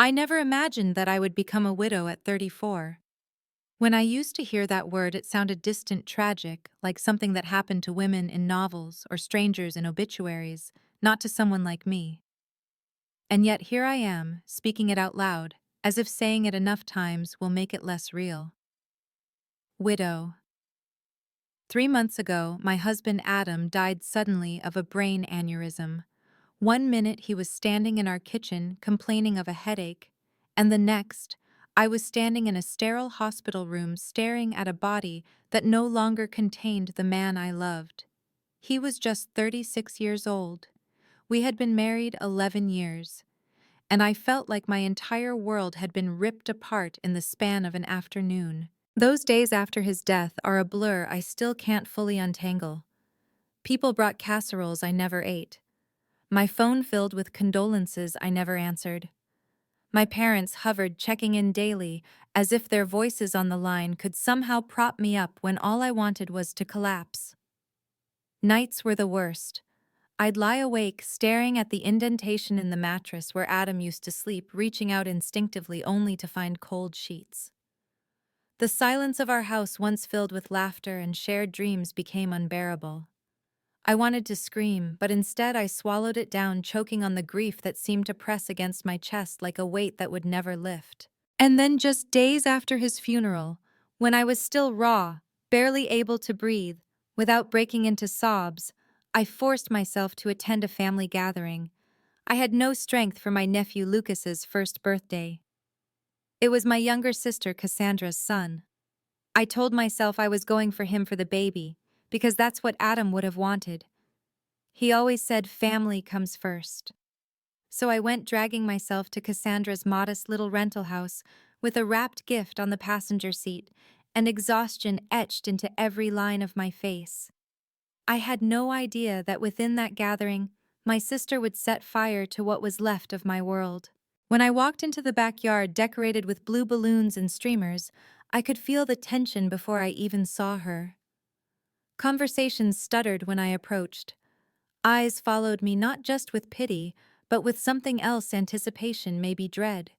I never imagined that I would become a widow at 34. When I used to hear that word, it sounded distant, tragic, like something that happened to women in novels or strangers in obituaries, not to someone like me. And yet here I am, speaking it out loud, as if saying it enough times will make it less real. Widow. 3 months ago, my husband Adam died suddenly of a brain aneurysm. One minute he was standing in our kitchen complaining of a headache, and the next, I was standing in a sterile hospital room staring at a body that no longer contained the man I loved. He was just 36 years old. We had been married 11 years, and I felt like my entire world had been ripped apart in the span of an afternoon. Those days after his death are a blur I still can't fully untangle. People brought casseroles I never ate. My phone filled with condolences I never answered. My parents hovered, checking in daily, as if their voices on the line could somehow prop me up when all I wanted was to collapse. Nights were the worst. I'd lie awake, staring at the indentation in the mattress where Adam used to sleep, reaching out instinctively only to find cold sheets. The silence of our house, once filled with laughter and shared dreams, became unbearable. I wanted to scream, but instead I swallowed it down, choking on the grief that seemed to press against my chest like a weight that would never lift. And then, just days after his funeral, when I was still raw, barely able to breathe, without breaking into sobs, I forced myself to attend a family gathering. I had no strength for my nephew Lucas's first birthday. It was my younger sister Cassandra's son. I told myself I was going for him for the baby, because that's what Adam would have wanted. He always said family comes first. So I went, dragging myself to Cassandra's modest little rental house with a wrapped gift on the passenger seat and exhaustion etched into every line of my face. I had no idea that within that gathering, my sister would set fire to what was left of my world. When I walked into the backyard decorated with blue balloons and streamers, I could feel the tension before I even saw her. Conversations stuttered when I approached. Eyes followed me not just with pity, but with something else: anticipation, maybe dread.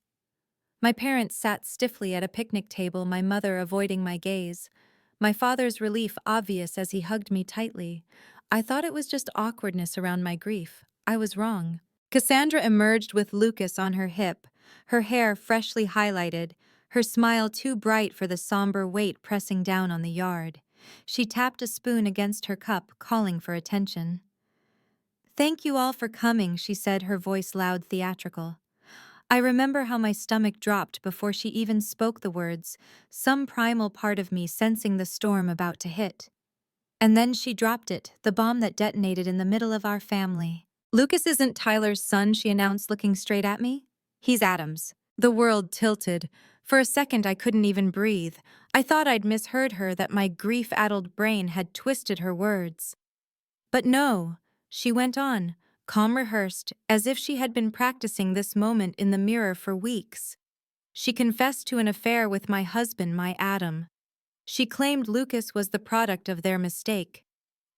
My parents sat stiffly at a picnic table, my mother avoiding my gaze. My father's relief obvious as he hugged me tightly. I thought it was just awkwardness around my grief. I was wrong. Cassandra emerged with Lucas on her hip, her hair freshly highlighted, her smile too bright for the somber weight pressing down on the yard. She tapped a spoon against her cup, calling for attention. "Thank you all for coming," she said, her voice loud, theatrical. I remember how my stomach dropped before she even spoke the words, some primal part of me sensing the storm about to hit. And then she dropped it, the bomb that detonated in the middle of our family. "Lucas isn't Tyler's son," she announced, looking straight at me. "He's Adam's." The world tilted. For a second I couldn't even breathe. I thought I'd misheard her, that my grief-addled brain had twisted her words. But no, she went on, calm, rehearsed, as if she had been practicing this moment in the mirror for weeks. She confessed to an affair with my husband, my Adam. She claimed Lucas was the product of their mistake.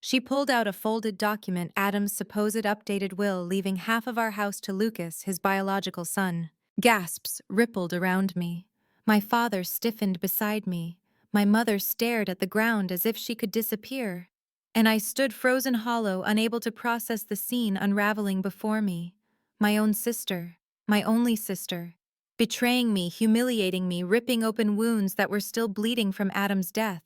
She pulled out a folded document, Adam's supposed updated will, leaving half of our house to Lucas, his biological son. Gasps rippled around me. My father stiffened beside me. My mother stared at the ground as if she could disappear. And I stood frozen hollow, unable to process the scene unraveling before me. My own sister, my only sister, betraying me, humiliating me, ripping open wounds that were still bleeding from Adam's death.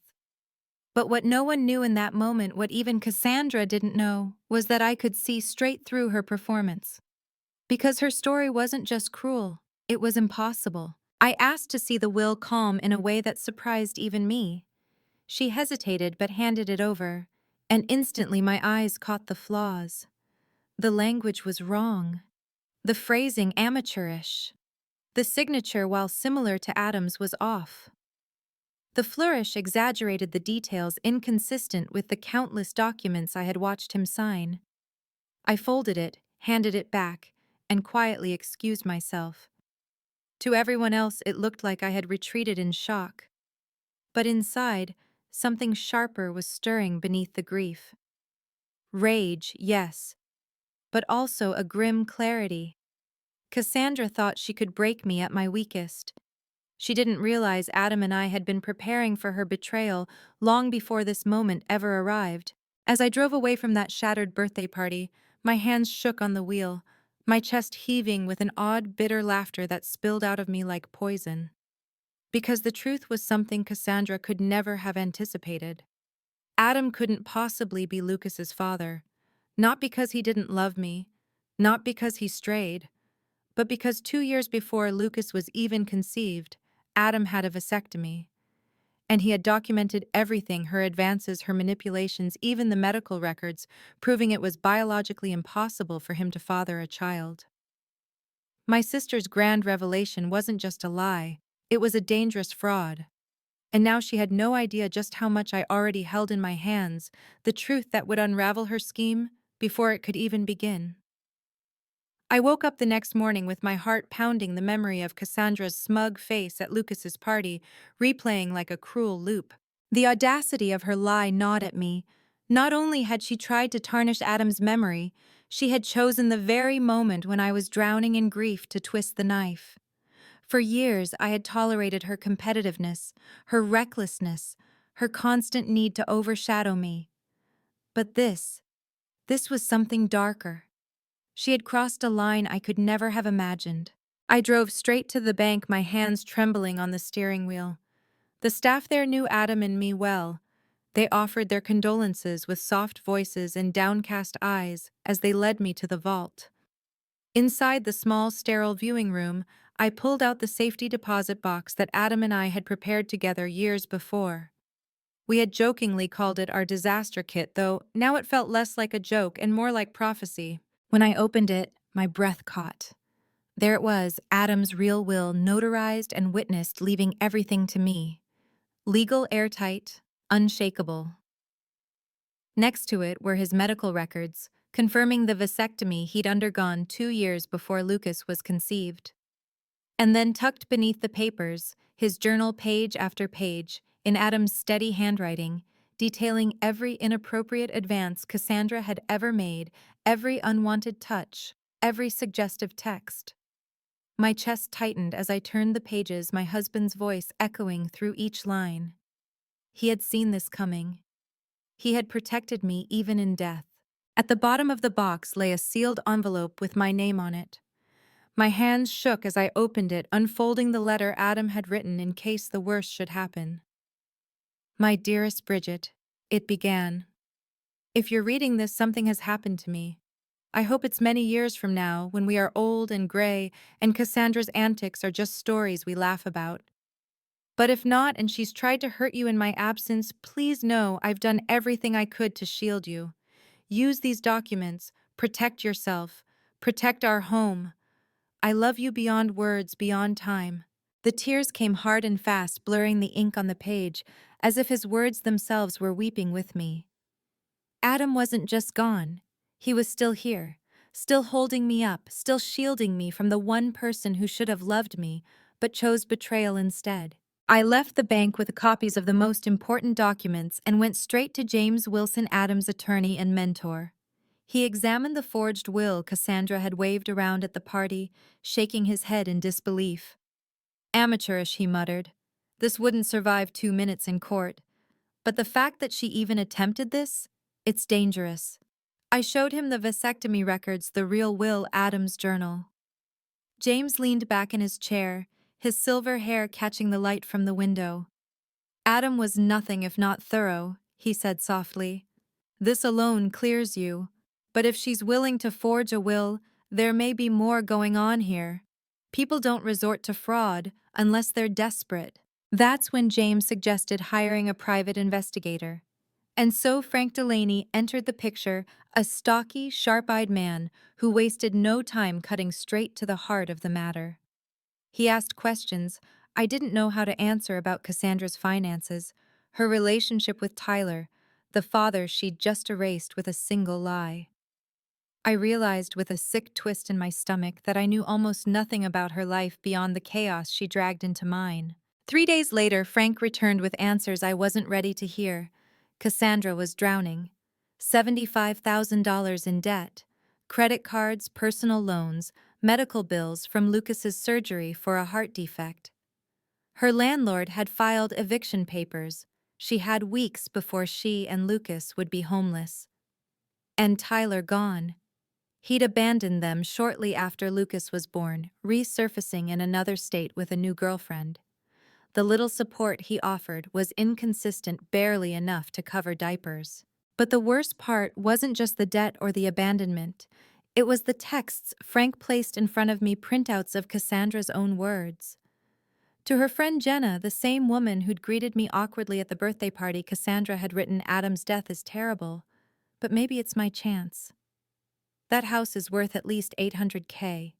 But what no one knew in that moment, what even Cassandra didn't know, was that I could see straight through her performance. Because her story wasn't just cruel, it was impossible. I asked to see the will calm in a way that surprised even me. She hesitated but handed it over, and instantly my eyes caught the flaws. The language was wrong. The phrasing amateurish. The signature, while similar to Adam's, was off. The flourish exaggerated the details, inconsistent with the countless documents I had watched him sign. I folded it, handed it back, and quietly excused myself. To everyone else, it looked like I had retreated in shock. But inside, something sharper was stirring beneath the grief. Rage, yes, but also a grim clarity. Cassandra thought she could break me at my weakest. She didn't realize Adam and I had been preparing for her betrayal long before this moment ever arrived. As I drove away from that shattered birthday party, my hands shook on the wheel, my chest heaving with an odd, bitter laughter that spilled out of me like poison. Because the truth was something Cassandra could never have anticipated. Adam couldn't possibly be Lucas's father. Not because he didn't love me, not because he strayed, but because 2 years before Lucas was even conceived, Adam had a vasectomy. And he had documented everything, her advances, her manipulations, even the medical records, proving it was biologically impossible for him to father a child. My sister's grand revelation wasn't just a lie, it was a dangerous fraud. And now she had no idea just how much I already held in my hands, the truth that would unravel her scheme before it could even begin. I woke up the next morning with my heart pounding, the memory of Cassandra's smug face at Lucas's party, replaying like a cruel loop. The audacity of her lie gnawed at me. Not only had she tried to tarnish Adam's memory, she had chosen the very moment when I was drowning in grief to twist the knife. For years, I had tolerated her competitiveness, her recklessness, her constant need to overshadow me. But this was something darker. She had crossed a line I could never have imagined. I drove straight to the bank, my hands trembling on the steering wheel. The staff there knew Adam and me well. They offered their condolences with soft voices and downcast eyes as they led me to the vault. Inside the small, sterile viewing room, I pulled out the safety deposit box that Adam and I had prepared together years before. We had jokingly called it our disaster kit, though now it felt less like a joke and more like prophecy. When I opened it, my breath caught. There it was, Adam's real will, notarized and witnessed, leaving everything to me. Legal, airtight, unshakable. Next to it were his medical records, confirming the vasectomy he'd undergone 2 years before Lucas was conceived. And then tucked beneath the papers, his journal, page after page, in Adam's steady handwriting, detailing every inappropriate advance Cassandra had ever made, every unwanted touch, every suggestive text. My chest tightened as I turned the pages, my husband's voice echoing through each line. He had seen this coming. He had protected me even in death. At the bottom of the box lay a sealed envelope with my name on it. My hands shook as I opened it, unfolding the letter Adam had written in case the worst should happen. My dearest Bridget, it began. If you're reading this, something has happened to me. I hope it's many years from now, when we are old and gray, and Cassandra's antics are just stories we laugh about. But if not, and she's tried to hurt you in my absence, please know I've done everything I could to shield you. Use these documents, protect yourself, protect our home. I love you beyond words, beyond time. The tears came hard and fast, blurring the ink on the page, as if his words themselves were weeping with me. Adam wasn't just gone. He was still here, still holding me up, still shielding me from the one person who should have loved me, but chose betrayal instead. I left the bank with copies of the most important documents and went straight to James Wilson, Adam's attorney and mentor. He examined the forged will Cassandra had waved around at the party, shaking his head in disbelief. Amateurish, he muttered. This wouldn't survive 2 minutes in court. But the fact that she even attempted this? It's dangerous. I showed him the vasectomy records, the real will, Adam's journal. James leaned back in his chair, his silver hair catching the light from the window. Adam was nothing if not thorough, he said softly. This alone clears you. But if she's willing to forge a will, there may be more going on here. People don't resort to fraud unless they're desperate. That's when James suggested hiring a private investigator. And so Frank Delaney entered the picture, a stocky, sharp-eyed man who wasted no time cutting straight to the heart of the matter. He asked questions I didn't know how to answer about Cassandra's finances, her relationship with Tyler, the father she'd just erased with a single lie. I realized with a sick twist in my stomach that I knew almost nothing about her life beyond the chaos she dragged into mine. 3 days later, Frank returned with answers I wasn't ready to hear. Cassandra was drowning. $75,000 in debt. Credit cards, personal loans, medical bills from Lucas's surgery for a heart defect. Her landlord had filed eviction papers. She had weeks before she and Lucas would be homeless. And Tyler gone. He'd abandoned them shortly after Lucas was born, resurfacing in another state with a new girlfriend. The little support he offered was inconsistent, barely enough to cover diapers. But the worst part wasn't just the debt or the abandonment. It was the texts Frank placed in front of me, printouts of Cassandra's own words. To her friend Jenna, the same woman who'd greeted me awkwardly at the birthday party, Cassandra had written, "Adam's death is terrible, but maybe it's my chance. That house is worth at least $800K.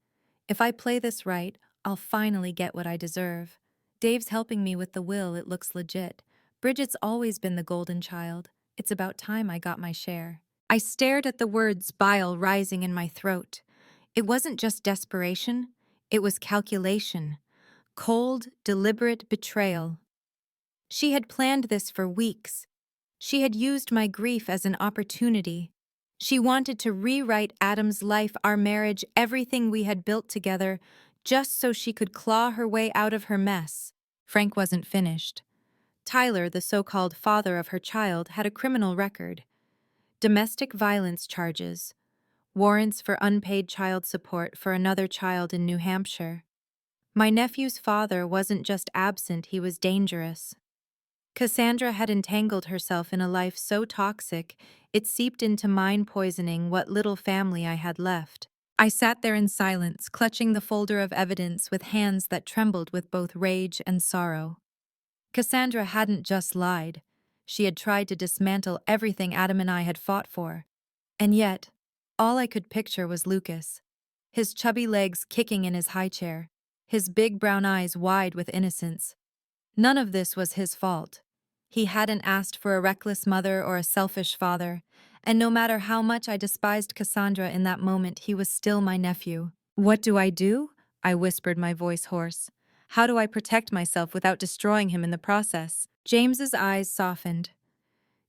If I play this right, I'll finally get what I deserve. Dave's helping me with the will, it looks legit. Bridget's always been the golden child. It's about time I got my share." I stared at the words, bile rising in my throat. It wasn't just desperation, it was calculation. Cold, deliberate betrayal. She had planned this for weeks. She had used my grief as an opportunity. She wanted to rewrite Adam's life, our marriage, everything we had built together, just so she could claw her way out of her mess. Frank wasn't finished. Tyler, the so-called father of her child, had a criminal record. Domestic violence charges. Warrants for unpaid child support for another child in New Hampshire. My nephew's father wasn't just absent, he was dangerous. Cassandra had entangled herself in a life so toxic, it seeped into mine, poisoning what little family I had left. I sat there in silence, clutching the folder of evidence with hands that trembled with both rage and sorrow. Cassandra hadn't just lied. She had tried to dismantle everything Adam and I had fought for. And yet, all I could picture was Lucas. His chubby legs kicking in his high chair, his big brown eyes wide with innocence. None of this was his fault. He hadn't asked for a reckless mother or a selfish father, and no matter how much I despised Cassandra in that moment, he was still my nephew. "What do?" I whispered, my voice hoarse. "How do I protect myself without destroying him in the process?" James's eyes softened.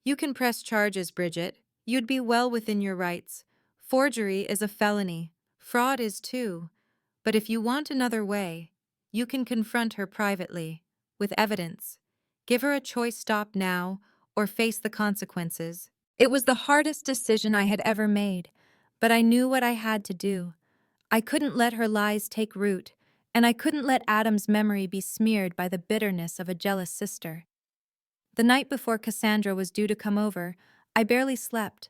"You can press charges, Bridget. You'd be well within your rights. Forgery is a felony. Fraud is too. But if you want another way, you can confront her privately, with evidence. Give her a choice: stop now, or face the consequences." It was the hardest decision I had ever made, but I knew what I had to do. I couldn't let her lies take root, and I couldn't let Adam's memory be smeared by the bitterness of a jealous sister. The night before Cassandra was due to come over, I barely slept.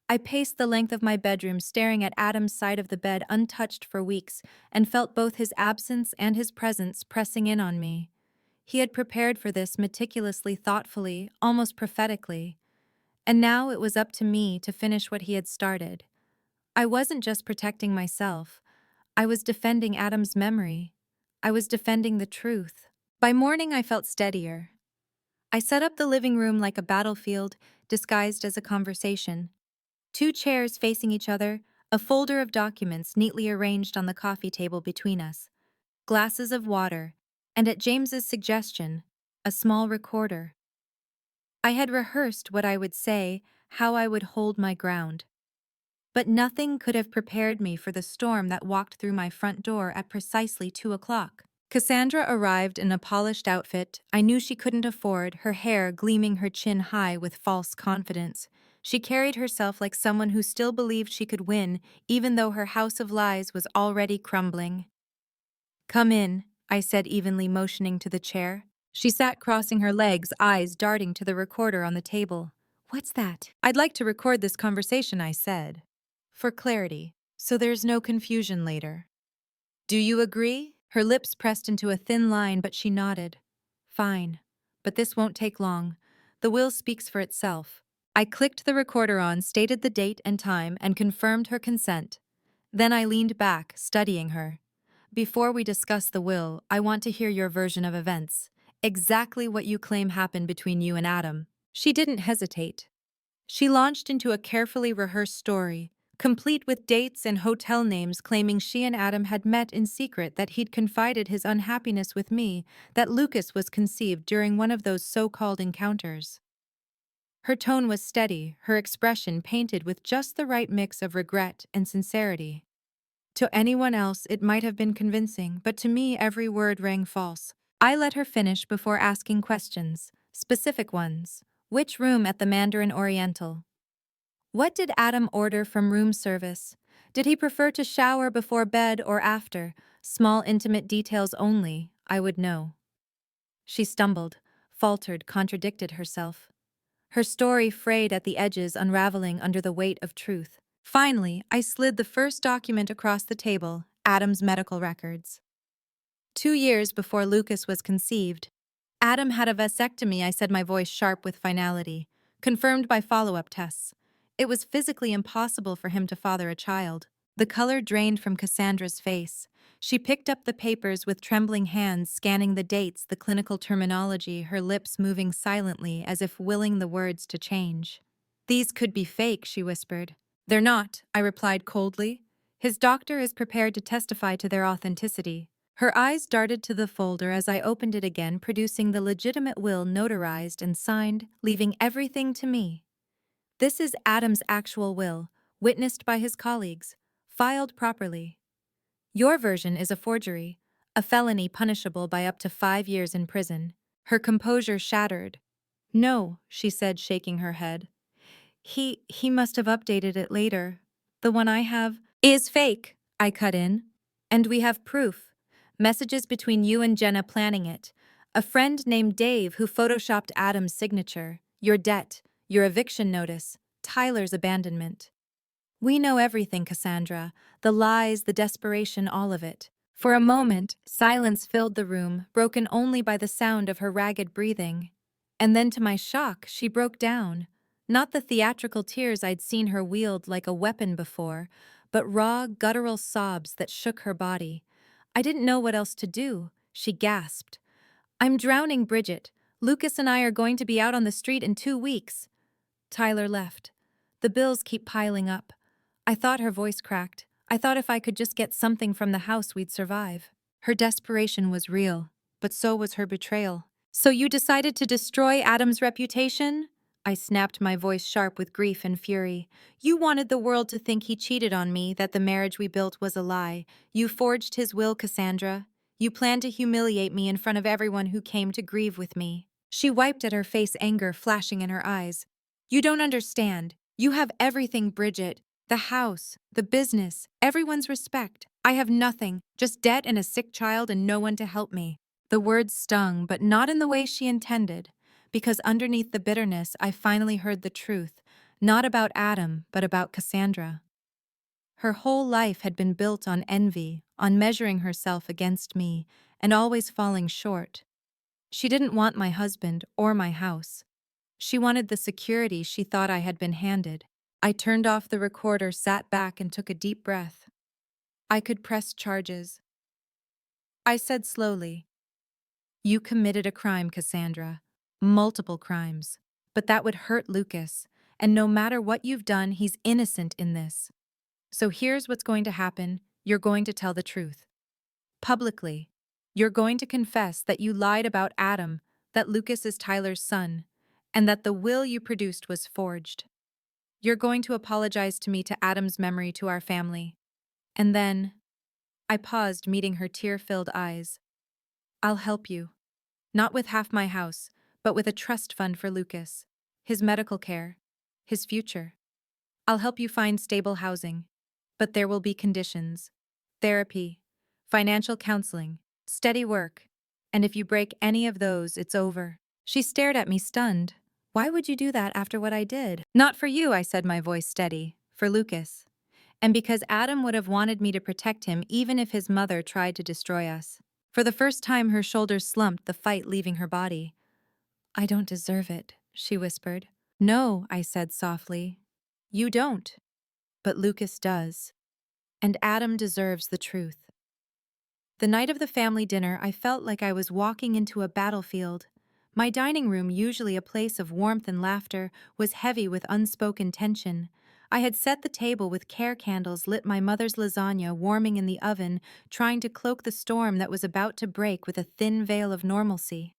I paced the length of my bedroom, staring at Adam's side of the bed untouched for weeks, and felt both his absence and his presence pressing in on me. He had prepared for this meticulously, thoughtfully, almost prophetically. And now it was up to me to finish what he had started. I wasn't just protecting myself. I was defending Adam's memory. I was defending the truth. By morning, I felt steadier. I set up the living room like a battlefield, disguised as a conversation. 2 chairs facing each other, a folder of documents neatly arranged on the coffee table between us, glasses of water, and at James's suggestion, a small recorder. I had rehearsed what I would say, how I would hold my ground. But nothing could have prepared me for the storm that walked through my front door at precisely 2 o'clock. Cassandra arrived in a polished outfit I knew she couldn't afford, her hair gleaming her chin high with false confidence. She carried herself like someone who still believed she could win, even though her house of lies was already crumbling. "Come in," I said evenly, motioning to the chair. She sat crossing her legs, eyes darting to the recorder on the table. "What's that?" "I'd like to record this conversation," I said. "For clarity, so there's no confusion later. Do you agree?" Her lips pressed into a thin line, but she nodded. "Fine. But this won't take long. The will speaks for itself." I clicked the recorder on, stated the date and time, and confirmed her consent. Then I leaned back, studying her. "Before we discuss the will, I want to hear your version of events. Exactly what you claim happened between you and Adam." She didn't hesitate. She launched into a carefully rehearsed story, complete with dates and hotel names, claiming she and Adam had met in secret, that he'd confided his unhappiness with me, that Lucas was conceived during one of those so-called encounters. Her tone was steady, her expression painted with just the right mix of regret and sincerity. To anyone else, it might have been convincing, but to me, every word rang false. I let her finish before asking questions, specific ones. Which room at the Mandarin Oriental? What did Adam order from room service? Did he prefer to shower before bed or after? Small, intimate details only, I would know. She stumbled, faltered, contradicted herself. Her story frayed at the edges, unraveling under the weight of truth. Finally, I slid the first document across the table, Adam's medical records. 2 years before Lucas was conceived, Adam had a vasectomy, I said, my voice sharp with finality, confirmed by follow-up tests. It was physically impossible for him to father a child. The color drained from Cassandra's face. She picked up the papers with trembling hands, scanning the dates, the clinical terminology, her lips moving silently as if willing the words to change. These could be fake, she whispered. They're not, I replied coldly. His doctor is prepared to testify to their authenticity. Her eyes darted to the folder as I opened it again, producing the legitimate will notarized and signed, leaving everything to me. This is Adam's actual will, witnessed by his colleagues, filed properly. Your version is a forgery, a felony punishable by up to 5 years in prison. Her composure shattered. No, she said, shaking her head. He must have updated it later. The one I have is fake, I cut in. And we have proof. Messages between you and Jenna planning it. A friend named Dave who photoshopped Adam's signature. Your debt, your eviction notice, Tyler's abandonment. We know everything, Cassandra. The lies, the desperation, all of it. For a moment, silence filled the room, broken only by the sound of her ragged breathing. And then to my shock, she broke down. Not the theatrical tears I'd seen her wield like a weapon before, but raw, guttural sobs that shook her body. I didn't know what else to do, she gasped. I'm drowning, Bridget. Lucas and I are going to be out on the street in 2 weeks. Tyler left. The bills keep piling up. I thought her voice cracked. I thought if I could just get something from the house, we'd survive. Her desperation was real, but so was her betrayal. So you decided to destroy Adam's reputation? I snapped, my voice sharp with grief and fury. You wanted the world to think he cheated on me, that the marriage we built was a lie. You forged his will, Cassandra. You planned to humiliate me in front of everyone who came to grieve with me. She wiped at her face, anger flashing in her eyes. You don't understand. You have everything, Bridget. The house, the business, everyone's respect. I have nothing, just debt and a sick child and no one to help me. The words stung, but not in the way she intended, because underneath the bitterness I finally heard the truth, not about Adam, but about Cassandra. Her whole life had been built on envy, on measuring herself against me, and always falling short. She didn't want my husband or my house. She wanted the security she thought I had been handed. I turned off the recorder, sat back, and took a deep breath. I could press charges. I said slowly, You committed a crime, Cassandra. Multiple crimes. But that would hurt Lucas, and no matter what you've done, he's innocent in this. So here's what's going to happen. You're going to tell the truth. Publicly. You're going to confess that you lied about Adam, that Lucas is Tyler's son, and that the will you produced was forged. You're going to apologize to me, to Adam's memory, to our family. And then, I paused, meeting her tear-filled eyes. I'll help you. Not with half my house, but with a trust fund for Lucas, his medical care, his future. I'll help you find stable housing, but there will be conditions. Therapy, financial counseling, steady work. And if you break any of those, it's over. She stared at me, stunned. Why would you do that after what I did? Not for you, I said, my voice steady. For Lucas. And because Adam would have wanted me to protect him even if his mother tried to destroy us. For the first time, her shoulders slumped, the fight leaving her body. I don't deserve it, she whispered. No, I said softly. You don't. But Lucas does. And Adam deserves the truth. The night of the family dinner, I felt like I was walking into a battlefield. My dining room, usually a place of warmth and laughter, was heavy with unspoken tension. I had set the table with care candles, lit my mother's lasagna warming in the oven, trying to cloak the storm that was about to break with a thin veil of normalcy.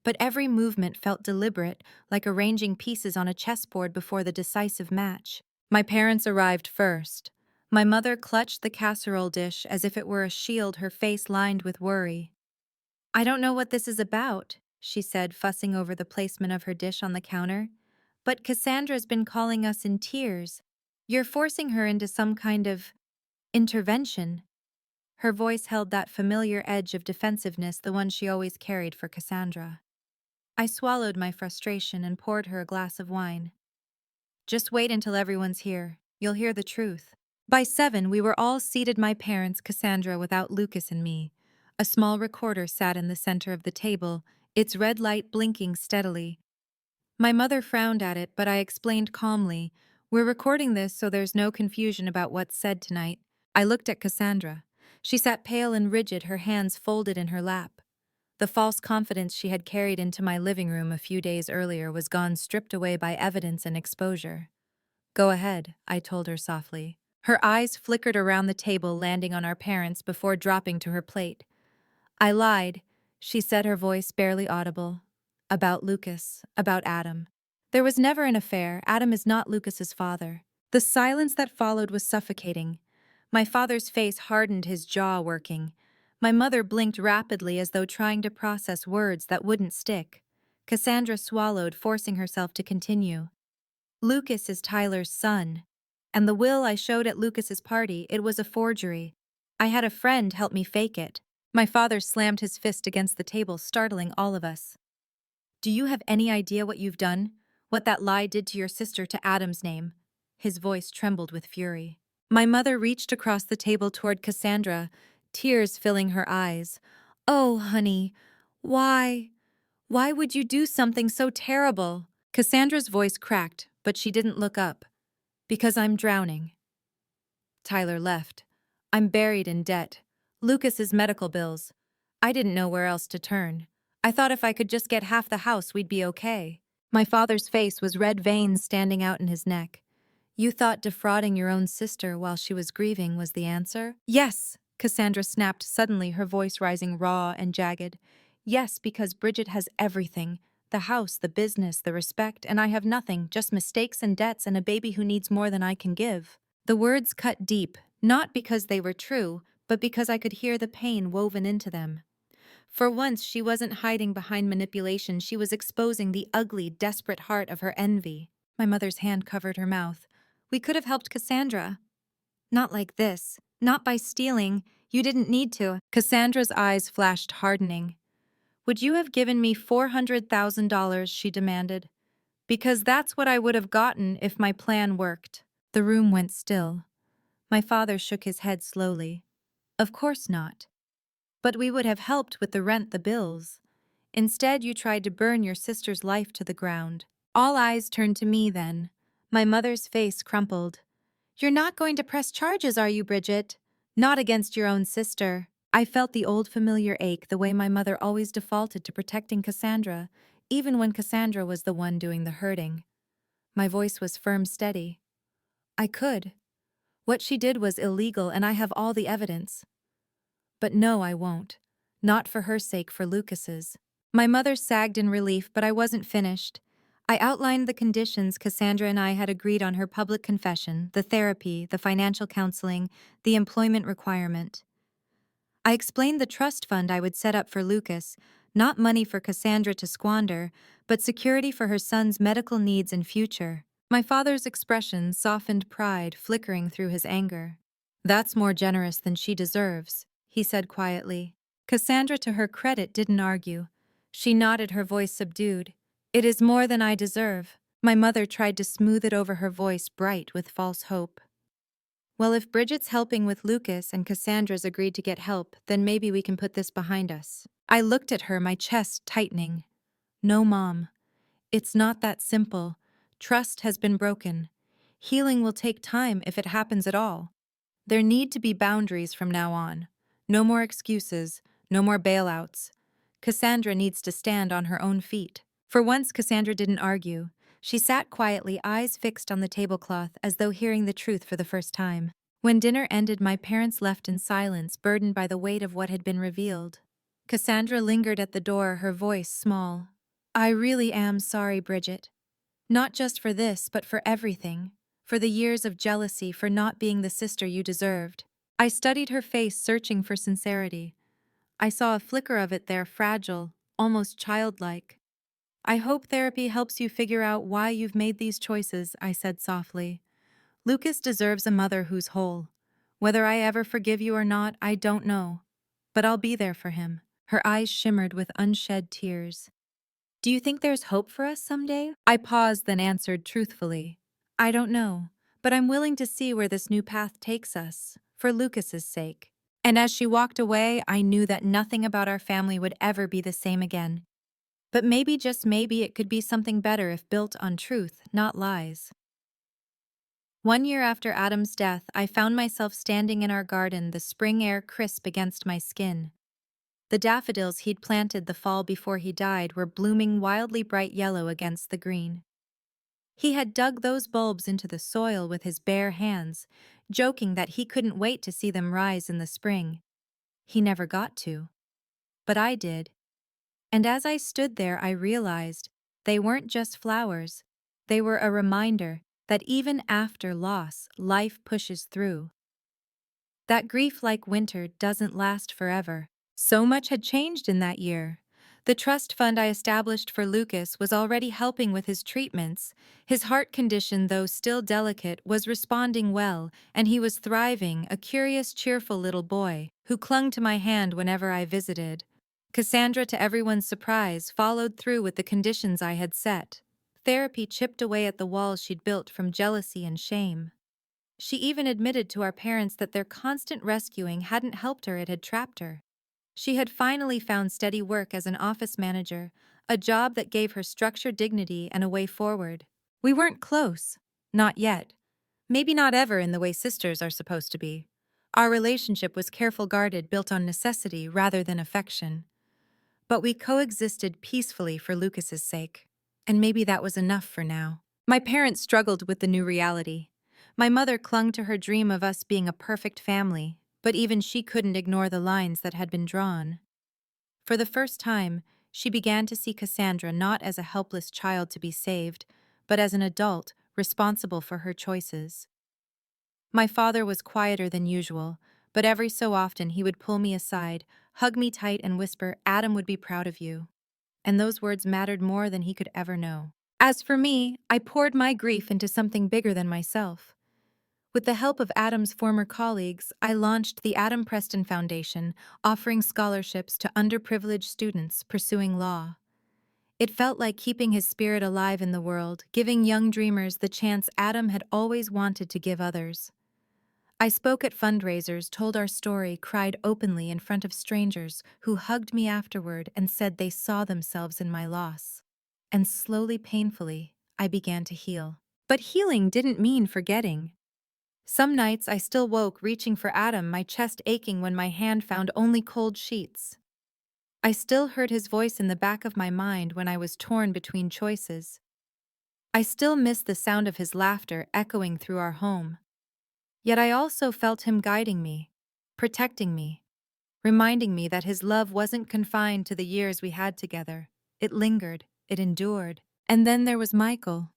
But every movement felt deliberate, like arranging pieces on a chessboard before the decisive match. My parents arrived first. My mother clutched the casserole dish as if it were a shield, her face lined with worry. "I don't know what this is about," she said, fussing over the placement of her dish on the counter. "But Cassandra's been calling us in tears. You're forcing her into some kind of intervention." Her voice held that familiar edge of defensiveness, the one she always carried for Cassandra. I swallowed my frustration and poured her a glass of wine. "Just wait until everyone's here. You'll hear the truth." By 7, we were all seated, my parents, Cassandra without Lucas and me. A small recorder sat in the center of the table, its red light blinking steadily. My mother frowned at it, but I explained calmly, "We're recording this so there's no confusion about what's said tonight." I looked at Cassandra. She sat pale and rigid, her hands folded in her lap. The false confidence she had carried into my living room a few days earlier was gone, stripped away by evidence and exposure. "Go ahead," I told her softly. Her eyes flickered around the table, landing on our parents before dropping to her plate. "I lied," she said, her voice barely audible. "About Lucas, about Adam. There was never an affair. Adam is not Lucas's father." The silence that followed was suffocating. My father's face hardened, his jaw working. My mother blinked rapidly as though trying to process words that wouldn't stick. Cassandra swallowed, forcing herself to continue. "Lucas is Tyler's son. And the will I showed at Lucas's party, it was a forgery. I had a friend help me fake it." My father slammed his fist against the table, startling all of us. "Do you have any idea what you've done? What that lie did to your sister, to Adam's name?" His voice trembled with fury. My mother reached across the table toward Cassandra, tears filling her eyes. "Oh, honey, why? Why would you do something so terrible?" Cassandra's voice cracked, but she didn't look up. "Because I'm drowning." Tyler left. I'm buried in debt. Lucas's medical bills. I didn't know where else to turn. I thought if I could just get half the house, we'd be okay. My father's face was red, veins standing out in his neck. "You thought defrauding your own sister while she was grieving was the answer?" "Yes," Cassandra snapped suddenly, her voice rising raw and jagged. "Yes, because Bridget has everything. The house, the business, the respect, and I have nothing, just mistakes and debts and a baby who needs more than I can give." The words cut deep, not because they were true, but because I could hear the pain woven into them. For once, she wasn't hiding behind manipulation, she was exposing the ugly, desperate heart of her envy. My mother's hand covered her mouth. "We could have helped Cassandra. Not like this. Not by stealing. You didn't need to." Cassandra's eyes flashed, hardening. "Would you have given me $400,000, she demanded. "Because that's what I would have gotten if my plan worked." The room went still. My father shook his head slowly. "Of course not. But we would have helped with the rent, the bills. Instead, you tried to burn your sister's life to the ground." All eyes turned to me then. My mother's face crumpled. "You're not going to press charges, are you, Bridget? Not against your own sister." I felt the old familiar ache, the way my mother always defaulted to protecting Cassandra, even when Cassandra was the one doing the hurting. My voice was firm, steady. "I could. What she did was illegal, and I have all the evidence. But no, I won't. Not for her sake, for Lucas's." My mother sagged in relief, but I wasn't finished. I outlined the conditions Cassandra and I had agreed on: her public confession, the therapy, the financial counseling, the employment requirement. I explained the trust fund I would set up for Lucas, not money for Cassandra to squander, but security for her son's medical needs and future. My father's expression softened, pride flickering through his anger. "That's more generous than she deserves," he said quietly. Cassandra, to her credit, didn't argue. She nodded, her voice subdued. "It is more than I deserve." My mother tried to smooth it over, her voice bright with false hope. "Well, if Bridget's helping with Lucas and Cassandra's agreed to get help, then maybe we can put this behind us." I looked at her, my chest tightening. "No, Mom. It's not that simple. Trust has been broken. Healing will take time if it happens at all. There need to be boundaries from now on. No more excuses, no more bailouts. Cassandra needs to stand on her own feet." For once, Cassandra didn't argue. She sat quietly, eyes fixed on the tablecloth, as though hearing the truth for the first time. When dinner ended, my parents left in silence, burdened by the weight of what had been revealed. Cassandra lingered at the door, her voice small. "I really am sorry, Bridget. Not just for this, but for everything. for the years of jealousy, for not being the sister you deserved. I studied her face, searching for sincerity. I saw a flicker of it there, fragile, almost childlike. I hope therapy helps you figure out why you've made these choices, I said softly. Lucas deserves a mother who's whole. Whether I ever forgive you or not, I don't know. But I'll be there for him. Her eyes shimmered with unshed tears. Do you think there's hope for us someday? I paused, then answered truthfully. I don't know, but I'm willing to see where this new path takes us, for Lucas's sake. And as she walked away, I knew that nothing about our family would ever be the same again. But maybe, just maybe, it could be something better if built on truth, not lies. 1 year after Adam's death, I found myself standing in our garden, the spring air crisp against my skin. The daffodils he'd planted the fall before he died were blooming wildly bright yellow against the green. He had dug those bulbs into the soil with his bare hands, joking that he couldn't wait to see them rise in the spring. He never got to. But I did. And as I stood there, I realized they weren't just flowers. They were a reminder that even after loss, life pushes through. That grief, like winter, doesn't last forever. So much had changed in that year. The trust fund I established for Lucas was already helping with his treatments. His heart condition, though still delicate, was responding well, and he was thriving, a curious, cheerful little boy who clung to my hand whenever I visited. Cassandra, to everyone's surprise, followed through with the conditions I had set. Therapy chipped away at the walls she'd built from jealousy and shame. She even admitted to our parents that their constant rescuing hadn't helped her, it had trapped her. She had finally found steady work as an office manager, a job that gave her structure, dignity, and a way forward. We weren't close. Not yet. Maybe not ever in the way sisters are supposed to be. Our relationship was careful, guarded, built on necessity rather than affection. But we coexisted peacefully for Lucas's sake. And maybe that was enough for now. My parents struggled with the new reality. My mother clung to her dream of us being a perfect family, but even she couldn't ignore the lines that had been drawn. For the first time, she began to see Cassandra not as a helpless child to be saved, but as an adult responsible for her choices. My father was quieter than usual, but every so often he would pull me aside, hug me tight, and whisper, "Adam would be proud of you." And those words mattered more than he could ever know. As for me, I poured my grief into something bigger than myself. With the help of Adam's former colleagues, I launched the Adam Preston Foundation, offering scholarships to underprivileged students pursuing law. It felt like keeping his spirit alive in the world, giving young dreamers the chance Adam had always wanted to give others. I spoke at fundraisers, told our story, cried openly in front of strangers who hugged me afterward and said they saw themselves in my loss. And slowly, painfully, I began to heal. But healing didn't mean forgetting. Some nights I still woke reaching for Adam, my chest aching when my hand found only cold sheets. I still heard his voice in the back of my mind when I was torn between choices. I still missed the sound of his laughter echoing through our home. Yet I also felt him guiding me, protecting me, reminding me that his love wasn't confined to the years we had together. It lingered, it endured. And then there was Michael.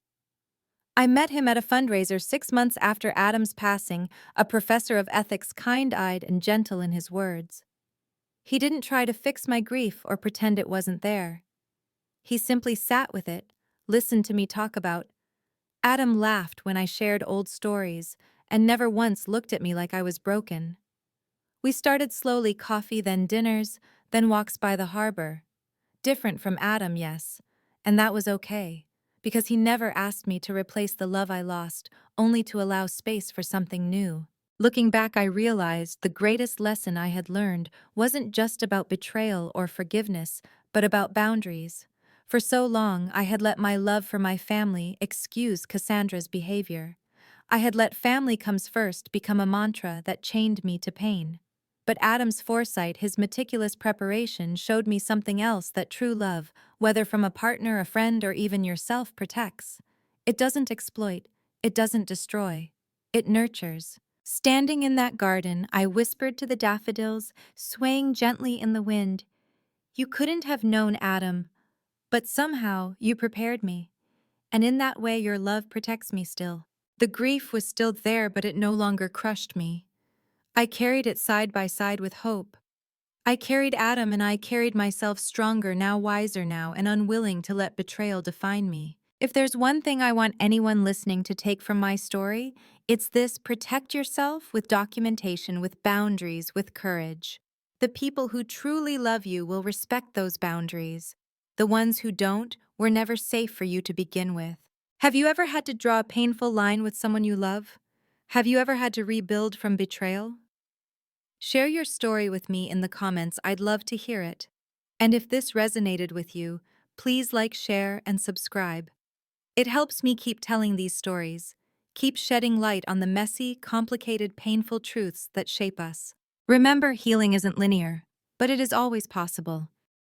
I met him at a fundraiser 6 months after Adam's passing, a professor of ethics, kind-eyed and gentle in his words. He didn't try to fix my grief or pretend it wasn't there. He simply sat with it, listened to me talk about. Adam laughed when I shared old stories, and never once looked at me like I was broken. We started slowly, coffee, then dinners, then walks by the harbor. Different from Adam, yes, and that was okay, because he never asked me to replace the love I lost, only to allow space for something new. Looking back, I realized the greatest lesson I had learned wasn't just about betrayal or forgiveness, but about boundaries. For so long, I had let my love for my family excuse Cassandra's behavior. I had let family comes first become a mantra that chained me to pain. But Adam's foresight, his meticulous preparation, showed me something else that true love, whether from a partner, a friend, or even yourself, protects. It doesn't exploit. It doesn't destroy. It nurtures. Standing in that garden, I whispered to the daffodils, swaying gently in the wind, "You couldn't have known Adam, but somehow you prepared me. And in that way your love protects me still." The grief was still there, but it no longer crushed me. I carried it side by side with hope. I carried Adam and I carried myself stronger now, wiser now, and unwilling to let betrayal define me. If there's one thing I want anyone listening to take from my story, it's this: protect yourself with documentation, with boundaries, with courage. The people who truly love you will respect those boundaries. The ones who don't were never safe for you to begin with. Have you ever had to draw a painful line with someone you love? Have you ever had to rebuild from betrayal? Share your story with me in the comments. I'd love to hear it. And if this resonated with you, please like, share, and subscribe. It helps me keep telling these stories, keep shedding light on the messy, complicated, painful truths that shape us. Remember, healing isn't linear, but it is always possible.